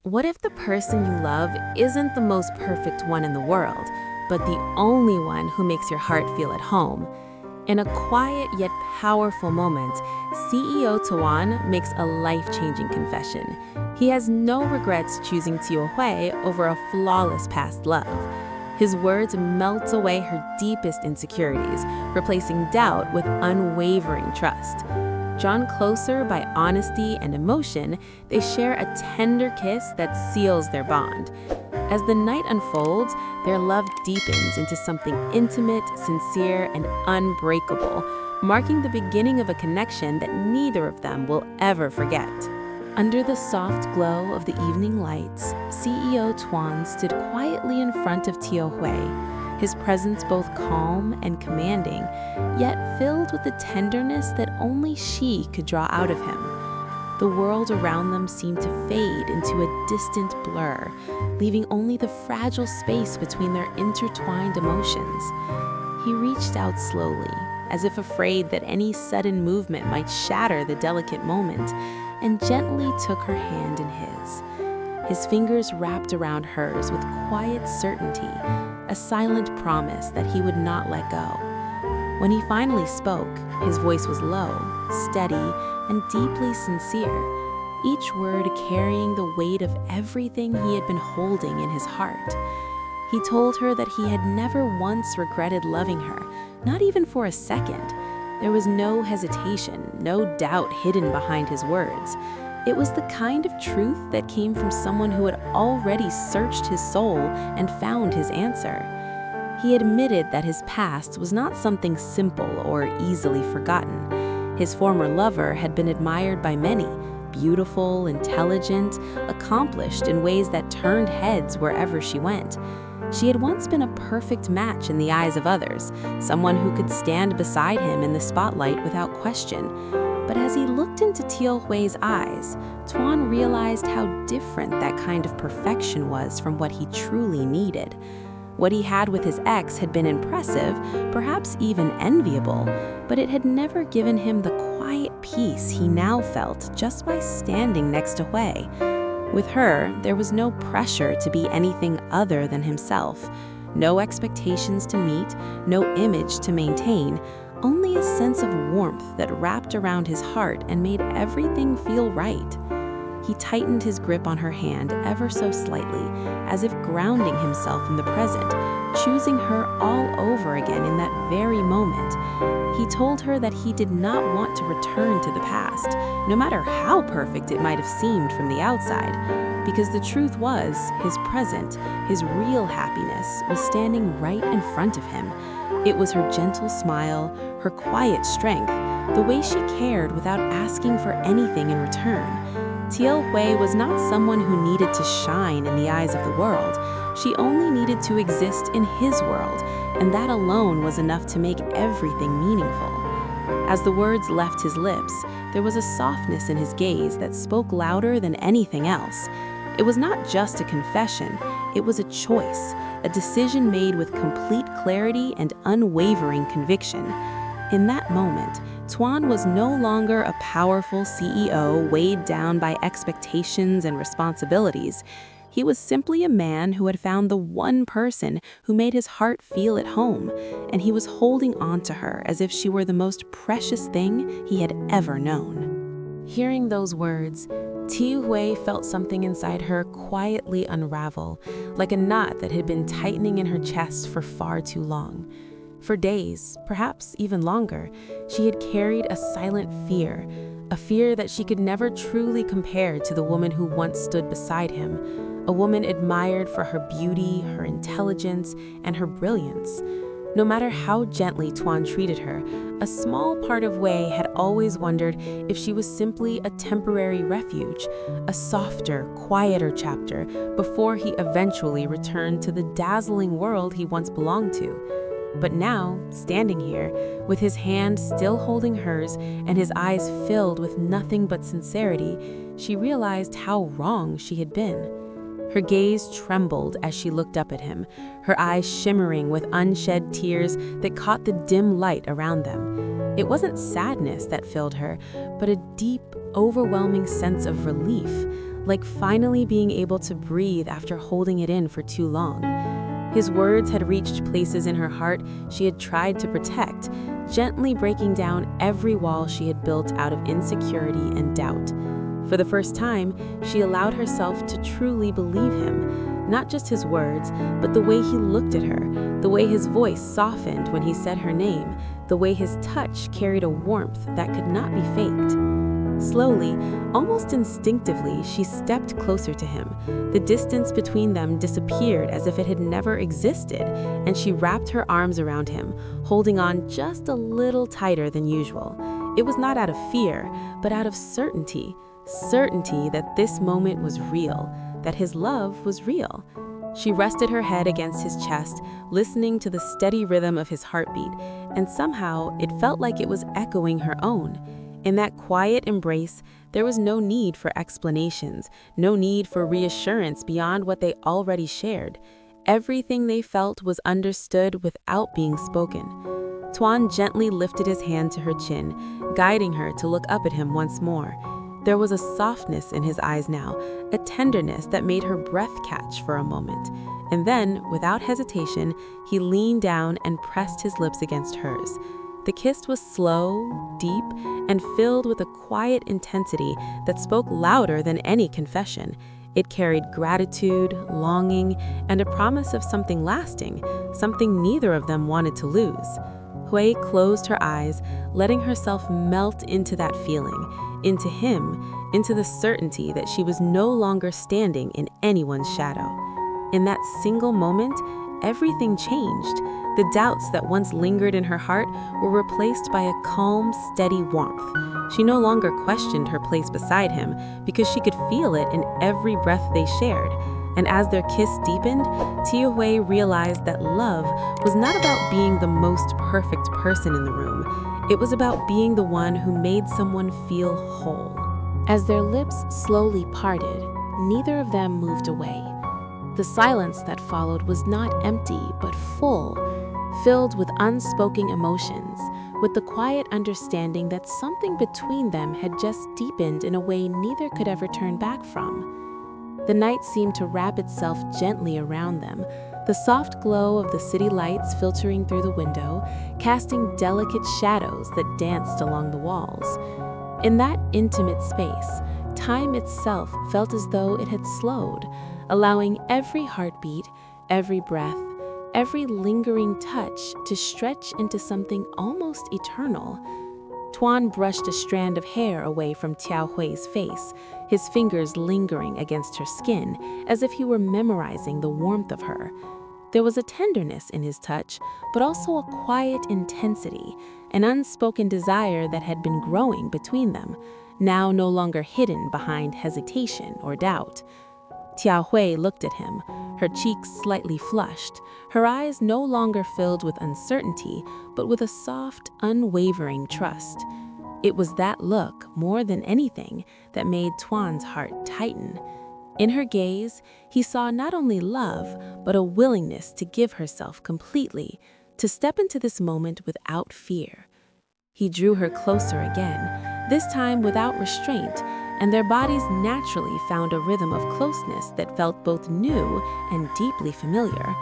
What if the person you love isn't the most perfect one in the world, but the only one who makes your heart feel at home? In a quiet yet powerful moment, CEO Tuan makes a life-changing confession. He has no regrets choosing Tieu Hue over a flawless past love. His words melt away her deepest insecurities, replacing doubt with unwavering trust. Drawn closer by honesty and emotion, they share a tender kiss that seals their bond. As the night unfolds, their love deepens into something intimate, sincere, and unbreakable, marking the beginning of a connection that neither of them will ever forget. Under the soft glow of the evening lights, CEO Tuan stood quietly in front of Tieu Hue, his presence both calm and commanding, yet filled with the tenderness that only she could draw out of him. The world around them seemed to fade into a distant blur, leaving only the fragile space between their intertwined emotions. He reached out slowly, as if afraid that any sudden movement might shatter the delicate moment, and gently took her hand in his. His fingers wrapped around hers with quiet certainty, a silent promise that he would not let go. When he finally spoke, his voice was low, steady, and deeply sincere, each word carrying the weight of everything he had been holding in his heart. He told her that he had never once regretted loving her, not even for a second. There was no hesitation, no doubt hidden behind his words. It was the kind of truth that came from someone who had already searched his soul and found his answer. He admitted that his past was not something simple or easily forgotten. His former lover had been admired by many, beautiful, intelligent, accomplished in ways that turned heads wherever she went. She had once been a perfect match in the eyes of others, someone who could stand beside him in the spotlight without question. But as he looked into Tieu Hue's eyes, Tuan realized how different that kind of perfection was from what he truly needed. What he had with his ex had been impressive, perhaps even enviable, but it had never given him the quiet peace he now felt just by standing next to Hue. With her, there was no pressure to be anything other than himself, no expectations to meet, no image to maintain, only a sense of warmth that wrapped around his heart and made everything feel right. He tightened his grip on her hand ever so slightly, as if grounding himself in the present, choosing her all over again in that very moment. He told her that he did not want to return to the past, no matter how perfect it might have seemed from the outside, because the truth was, his present, his real happiness, was standing right in front of him. It was her gentle smile, her quiet strength, the way she cared without asking for anything in return. Tieu Hue was not someone who needed to shine in the eyes of the world. She only needed to exist in his world, and that alone was enough to make everything meaningful. As the words left his lips, there was a softness in his gaze that spoke louder than anything else. It was not just a confession, it was a choice, a decision made with complete clarity and unwavering conviction. In that moment, Tuan was no longer a powerful CEO weighed down by expectations and responsibilities. He was simply a man who had found the one person who made his heart feel at home, and he was holding on to her as if she were the most precious thing he had ever known. Hearing those words, Tieu Hue felt something inside her quietly unravel, like a knot that had been tightening in her chest for far too long. For days, perhaps even longer, she had carried a silent fear, a fear that she could never truly compare to the woman who once stood beside him, a woman admired for her beauty, her intelligence, and her brilliance. No matter how gently Tuan treated her, a small part of Hue had always wondered if she was simply a temporary refuge, a softer, quieter chapter before he eventually returned to the dazzling world he once belonged to. But now, standing here, with his hand still holding hers and his eyes filled with nothing but sincerity, she realized how wrong she had been. Her gaze trembled as she looked up at him, her eyes shimmering with unshed tears that caught the dim light around them. It wasn't sadness that filled her, but a deep, overwhelming sense of relief, like finally being able to breathe after holding it in for too long. His words had reached places in her heart she had tried to protect, gently breaking down every wall she had built out of insecurity and doubt. For the first time, she allowed herself to truly believe him, not just his words, but the way he looked at her, the way his voice softened when he said her name, the way his touch carried a warmth that could not be faked. Slowly, almost instinctively, she stepped closer to him. The distance between them disappeared as if it had never existed, and she wrapped her arms around him, holding on just a little tighter than usual. It was not out of fear, but out of certainty. Certainty that this moment was real, that his love was real. She rested her head against his chest, listening to the steady rhythm of his heartbeat, and somehow it felt like it was echoing her own. In that quiet embrace, there was no need for explanations, no need for reassurance beyond what they already shared. Everything they felt was understood without being spoken. Tuan gently lifted his hand to her chin, guiding her to look up at him once more. There was a softness in his eyes now, a tenderness that made her breath catch for a moment. And then, without hesitation, he leaned down and pressed his lips against hers. The kiss was slow, deep, and filled with a quiet intensity that spoke louder than any confession. It carried gratitude, longing, and a promise of something lasting, something neither of them wanted to lose. Hue closed her eyes, letting herself melt into that feeling, into him, into the certainty that she was no longer standing in anyone's shadow. In that single moment, everything changed. The doubts that once lingered in her heart were replaced by a calm, steady warmth. She no longer questioned her place beside him because she could feel it in every breath they shared. And as their kiss deepened, Tieu Hue realized that love was not about being the most perfect person in the room. It was about being the one who made someone feel whole. As their lips slowly parted, neither of them moved away. The silence that followed was not empty, but full, filled with unspoken emotions, with the quiet understanding that something between them had just deepened in a way neither could ever turn back from. The night seemed to wrap itself gently around them, the soft glow of the city lights filtering through the window, casting delicate shadows that danced along the walls. In that intimate space, time itself felt as though it had slowed, allowing every heartbeat, every breath, every lingering touch to stretch into something almost eternal. Tuan brushed a strand of hair away from Tieu Hue's face, his fingers lingering against her skin, as if he were memorizing the warmth of her. There was a tenderness in his touch, but also a quiet intensity, an unspoken desire that had been growing between them, now no longer hidden behind hesitation or doubt. Tieu Hue looked at him, her cheeks slightly flushed, her eyes no longer filled with uncertainty, but with a soft, unwavering trust. It was that look, more than anything, that made Tuan's heart tighten. In her gaze, he saw not only love, but a willingness to give herself completely, to step into this moment without fear. He drew her closer again, this time without restraint, and their bodies naturally found a rhythm of closeness that felt both new and deeply familiar.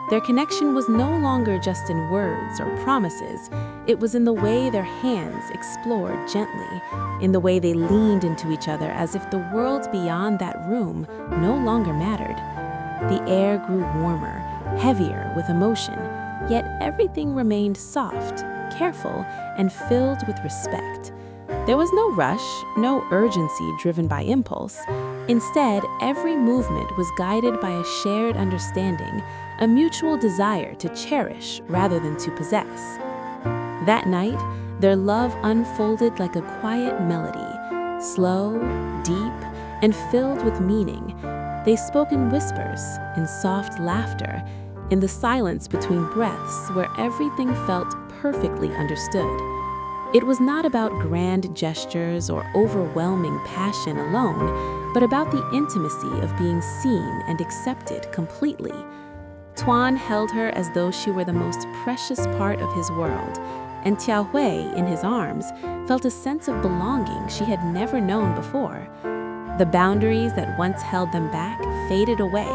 Their connection was no longer just in words or promises. It was in the way their hands explored gently, in the way they leaned into each other as if the world beyond that room no longer mattered. The air grew warmer, heavier with emotion, yet everything remained soft, careful, and filled with respect. There was no rush, no urgency driven by impulse. Instead, every movement was guided by a shared understanding, a mutual desire to cherish rather than to possess. That night, their love unfolded like a quiet melody, slow, deep, and filled with meaning. They spoke in whispers, in soft laughter, in the silence between breaths where everything felt perfectly understood. It was not about grand gestures or overwhelming passion alone, but about the intimacy of being seen and accepted completely. Tuan held her as though she were the most precious part of his world, and Tieu Hue, in his arms, felt a sense of belonging she had never known before. The boundaries that once held them back faded away,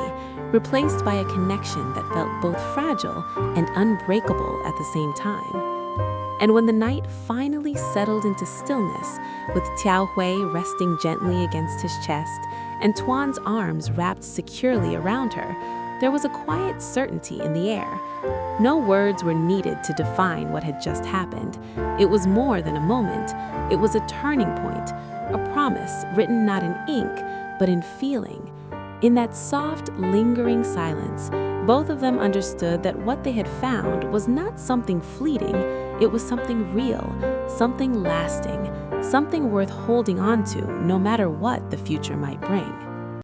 replaced by a connection that felt both fragile and unbreakable at the same time. And when the night finally settled into stillness, with Tieu Hue resting gently against his chest and Tuan's arms wrapped securely around her, there was a quiet certainty in the air. No words were needed to define what had just happened. It was more than a moment. It was a turning point, a promise written not in ink, but in feeling. In that soft, lingering silence, both of them understood that what they had found was not something fleeting. It was something real, something lasting, something worth holding on to no matter what the future might bring.